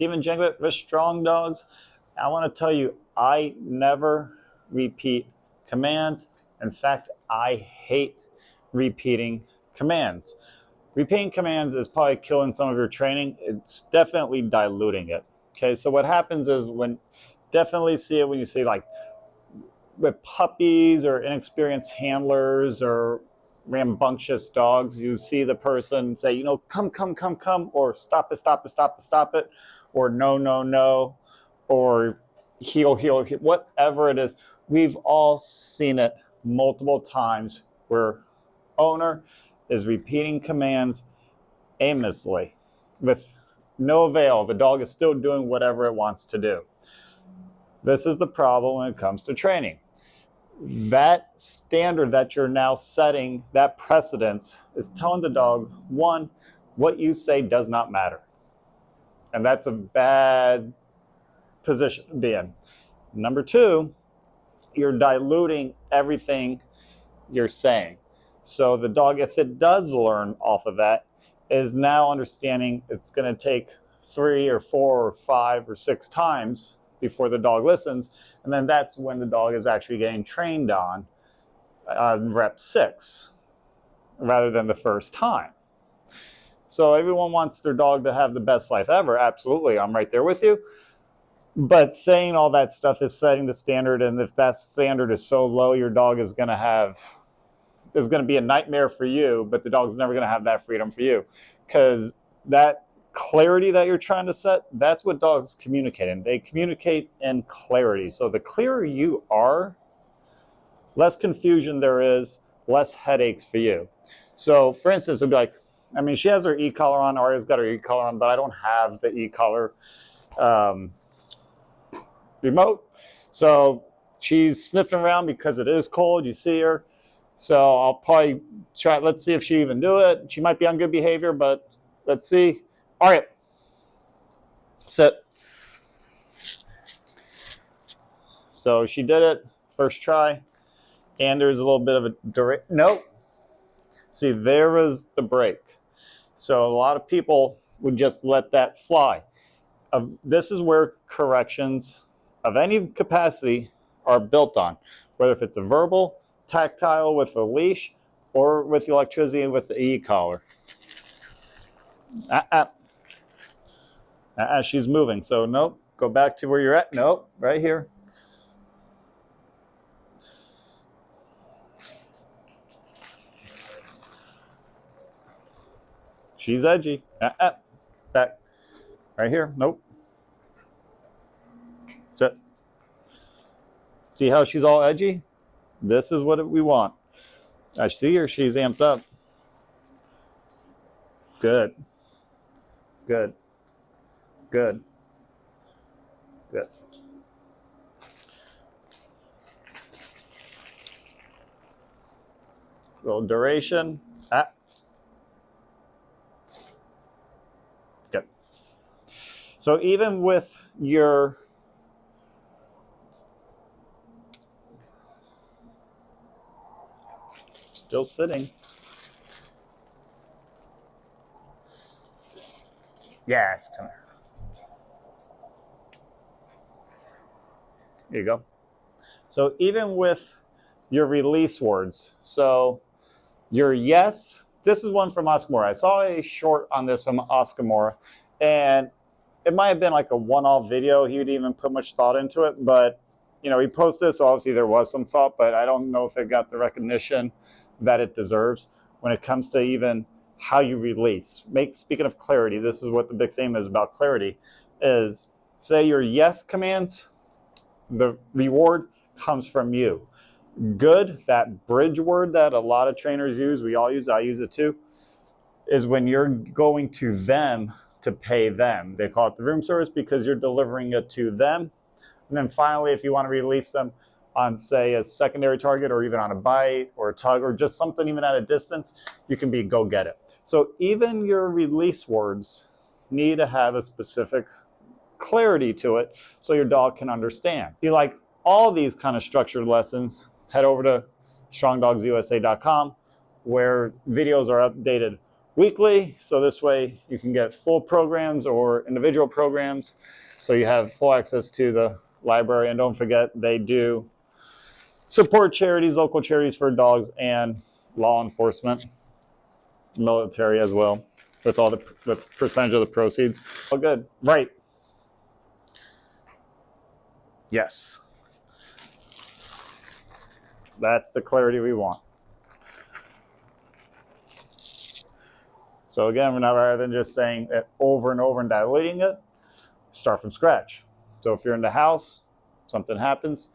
Stephen Jengbit with Strong Dogs. I want to tell you, I never repeat commands. In fact, I hate repeating commands. Repeating commands is probably killing some of your training. It's definitely diluting it. Okay, so what happens is definitely see it when you see like with puppies or inexperienced handlers or rambunctious dogs, you see the person say, you know, come, come, come, come, or stop it, stop it, stop it, stop it, or no, no, no, or heel, heel, heel, whatever it is. We've all seen it multiple times where owner is repeating commands aimlessly with no avail. The dog is still doing whatever it wants to do. This is the problem when it comes to training. That standard that you're now setting, that precedence, is telling the dog, one, what you say does not matter. And that's a bad position to be in. Number two, you're diluting everything you're saying. So the dog, if it does learn off of that, is now understanding it's going to take 3 or 4 or 5 or 6 times before the dog listens, and then that's when the dog is actually getting trained on rep 6 rather than the first time. So everyone wants their dog to have the best life ever. Absolutely, I'm right there with you. But saying all that stuff is setting the standard, and if that standard is so low, your dog is going to be a nightmare for you, but the dog's never going to have that freedom for you, because that clarity that you're trying to set, that's what dogs communicate in. They communicate in clarity. So the clearer you are, less confusion there is, less headaches for you. So for instance, it'd be like, I mean, she has her e-collar on, Aria's got her e-collar on, but I don't have the e-collar remote. So she's sniffing around because it is cold, you see her. So I'll probably try, let's see if she even do it. She might be on good behavior, but let's see. All right, sit. So she did it, first try, and there's a little bit of a nope. See, there was the break. So a lot of people would just let that fly. This is where corrections of any capacity are built on, whether if it's a verbal, tactile with a leash, or with the electricity with the e-collar. She's moving, so nope, go back to where you're at. Nope, right here. She's edgy. Back. Right here. Nope. Sit. See how she's all edgy? This is what we want. I see her. She's amped up. Good. Good. Good. Good. Little duration. Good. So even with your still sitting. Yes, come here. There you go. So even with your release words, so your yes, this is one from Oscar Mora. I saw a short on this from Oscar Mora, and it might have been like a one-off video. He didn't even put much thought into it, but you know, he posted this, so obviously there was some thought, but I don't know if it got the recognition that it deserves when it comes to even how you release. Speaking of clarity, this is what the big theme is about clarity, is say your yes commands, the reward comes from you. Good, that bridge word that a lot of trainers use, we all use, I use it too, is when you're going to them to pay them. They call it the room service because you're delivering it to them. And then finally, if you want to release them on, say, a secondary target or even on a bite or a tug or just something even at a distance, you can be go get it. So even your release words need to have a specific clarity to it so your dog can understand. If you like all these kind of structured lessons, head over to strongdogsusa.com where videos are updated weekly. So this way you can get full programs or individual programs. So you have full access to the library. And don't forget, they do support charities, local charities for dogs, and law enforcement, military as well, with all the percentage of the proceeds. Oh, good. Right. Yes. That's the clarity we want. So again, we're not, rather than just saying it over and over and diluting it, start from scratch. So if you're in the house, something happens,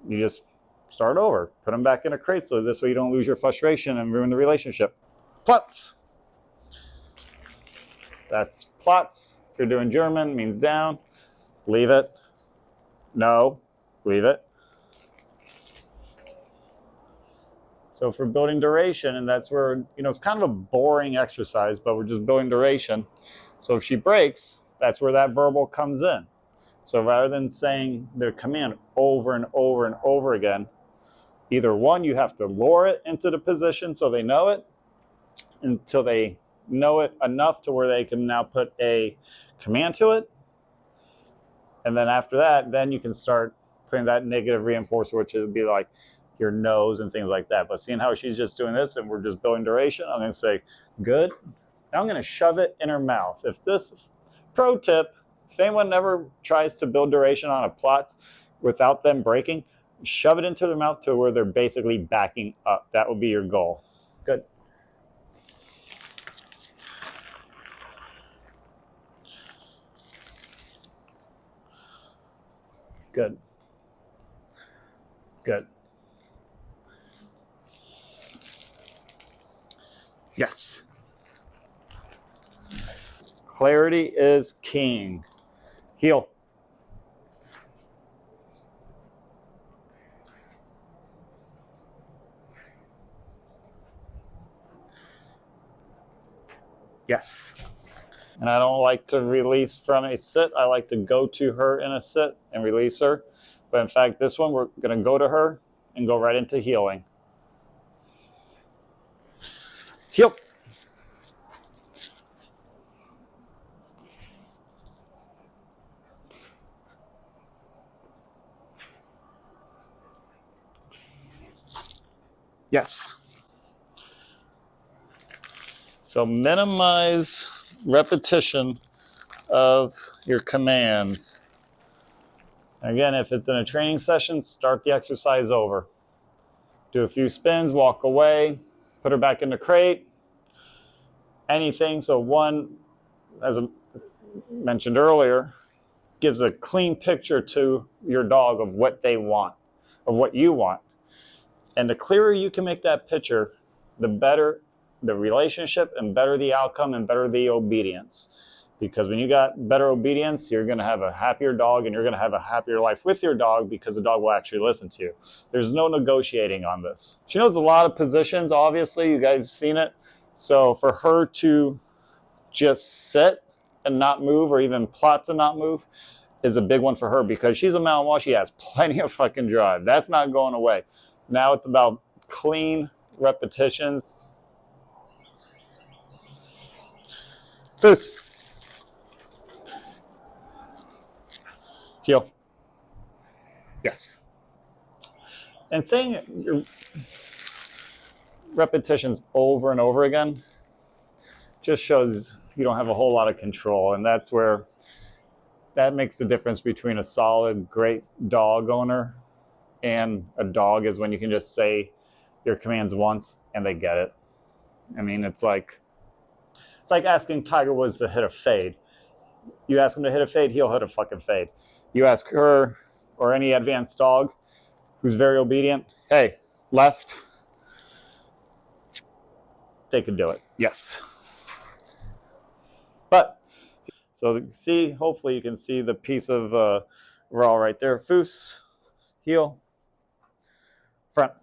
you just start over, put them back in a crate, so this way you don't lose your frustration and ruin the relationship. Platz. That's Platz. If you're doing German, means down. Leave it. No, leave it. So for building duration, and that's where, it's kind of a boring exercise, but we're just building duration. So if she breaks, that's where that verbal comes in. So rather than saying the command over and over and over again, either one, you have to lure it into the position so they know it until they know it enough to where they can now put a command to it. And then after that, then you can start putting that negative reinforcer, which would be like your nose and things like that. But seeing how she's just doing this and we're just building duration, I'm going to say, good. Now I'm going to shove it in her mouth. If this pro tip, if anyone ever tries to build duration on a Platz without them breaking, shove it into their mouth to where they're basically backing up. That would be your goal. Good. Good. Good. Yes. Clarity is king. Heel. Yes. And I don't like to release from a sit. I like to go to her in a sit and release her. But in fact, this one, we're going to go to her and go right into heeling. Heel. Yes. So minimize repetition of your commands. Again, if it's in a training session, start the exercise over. Do a few spins, walk away, put her back in the crate, anything. So one, as I mentioned earlier, gives a clean picture to your dog of what they want, of what you want. And the clearer you can make that picture, the better the relationship and better the outcome and better the obedience. Because when you got better obedience, you're going to have a happier dog and you're going to have a happier life with your dog because the dog will actually listen to you. There's no negotiating on this. She knows a lot of positions, obviously. You guys have seen it. So for her to just sit and not move or even Platz and not move is a big one for her because she's a Malinois. She has plenty of fucking drive. That's not going away. Now it's about clean repetitions. First, heel. Yes. And saying your repetitions over and over again just shows you don't have a whole lot of control. And that's where that makes the difference between a solid, great dog owner and a dog is when you can just say your commands once and they get it. I mean, it's like asking Tiger Woods to hit a fade. You ask him to hit a fade, he'll hit a fucking fade. You ask her or any advanced dog who's very obedient, hey, left, they can do it. Yes. But, so see, hopefully you can see the piece of raw right there. Foos, heel, front.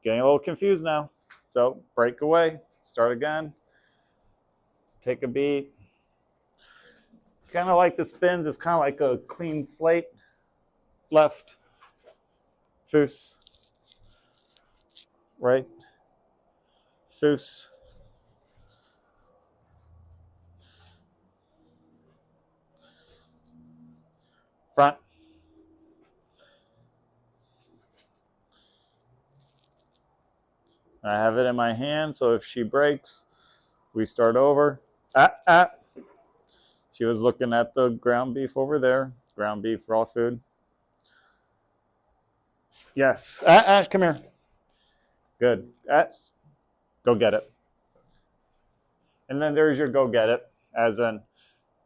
Getting a little confused now. So break away, start again, take a beat. Kind of like the spins, it's kind of like a clean slate. Left, foos, right, Foos. Front. I have it in my hand, so if she breaks, we start over. She was looking at the ground beef over there. Ground beef, raw food. Yes. Come here. Good. Go get it. And then there's your go get it, as in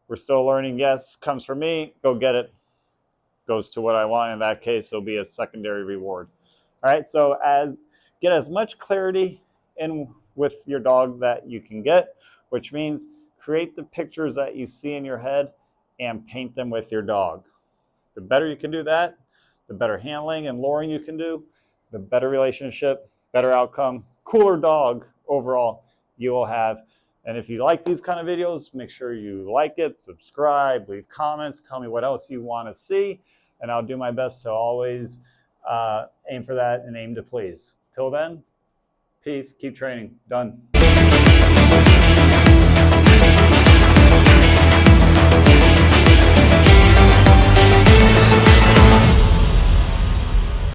we're still learning. Yes, comes from me. Go get it. Goes to what I want. In that case, it'll be a secondary reward. All right. So get as much clarity in with your dog that you can get, which means create the pictures that you see in your head and paint them with your dog. The better you can do that, the better handling and luring you can do, the better relationship, better outcome, cooler dog overall you will have. And if you like these kind of videos, make sure you like it, subscribe, leave comments, tell me what else you want to see, and I'll do my best to always aim for that and aim to please. Till then, peace, keep training. Done.